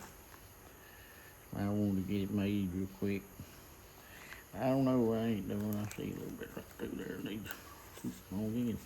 I wanted to get it made real quick. I don't know what I ain't doing. I see a little bit right through there. It needs on in.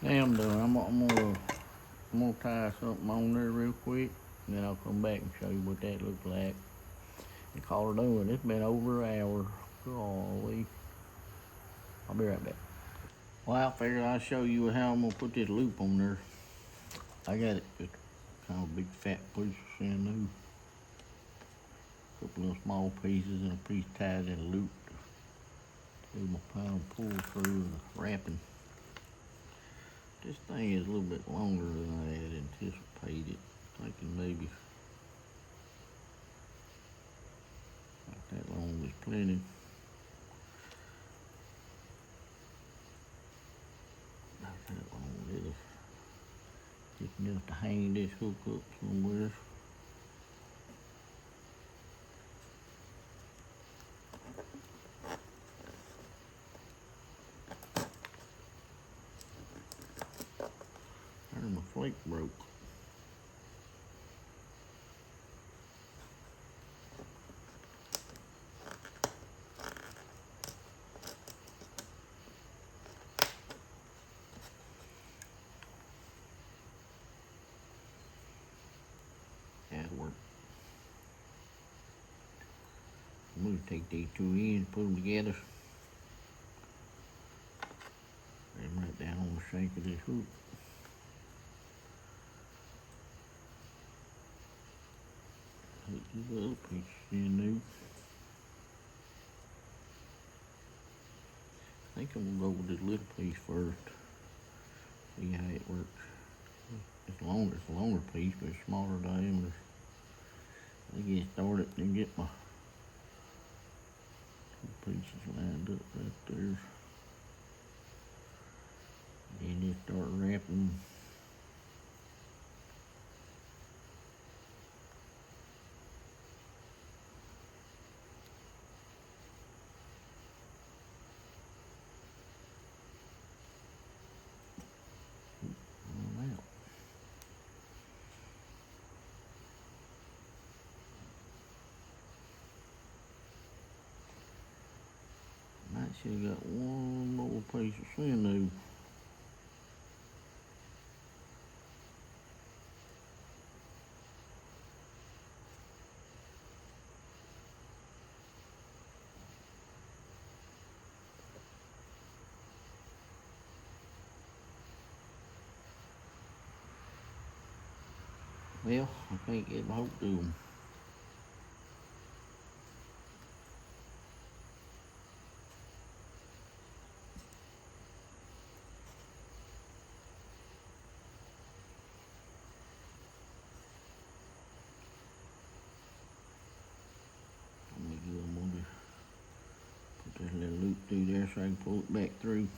Now I'm done. I'm gonna tie something on there real quick, and then I'll come back and show you what that looks like. And call her done. It's been over an hour. Golly. I'll be right back. Well, I figured I'd show you how I'm gonna put this loop on there. I got it just kind of a big fat piece of sinew. A couple of small pieces and a piece tied in a loop to do my pound pull through the wrapping. This thing is a little bit longer than I had anticipated. Thinking maybe not that long is plenty. Not that long, it'll just enough to hang this hook up somewhere. There's my flake broke. That'll work. I'm going to take these two ends, put them together, and right down on the shank of this hook. Take this little piece of sinew. I think I'm gonna go with this little piece first. See how it works. It's a longer piece, but it's smaller diameter. I get started and get my two pieces lined up right there. And just start wrapping. Should have got one more piece of sinew. Well, I can't get my hook to them. I'm gonna put this little loop through there so I can pull it back through.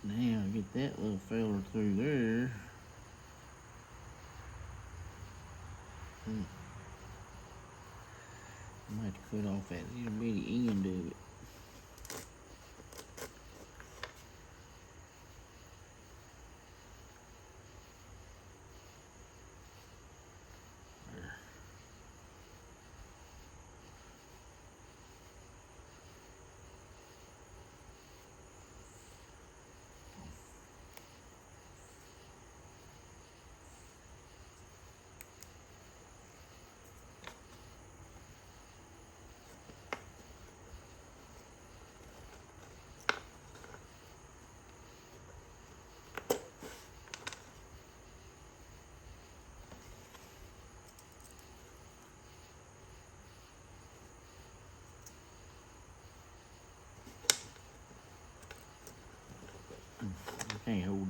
Now get that little feller through there. I might have to cut off that little bitty end of it.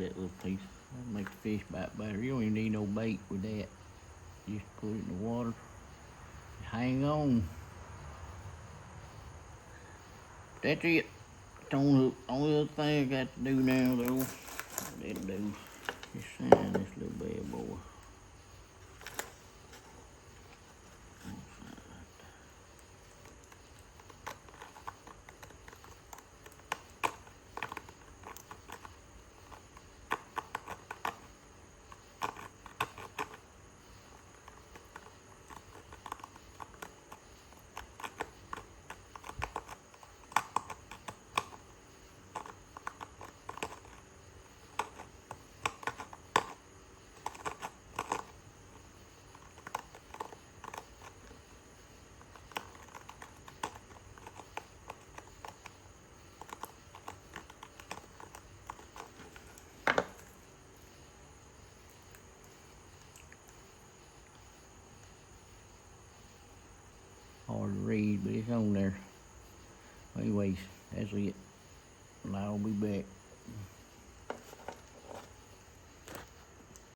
that little piece. That'll make the fish bite better. You don't even need no bait with that. Just put it in the water. Hang on. That's it. It's on hook. Only other thing I got to do now though, that'll do, is sand this little bad boy. Hard to read, but it's on there. Anyways, that's it. And I'll be back.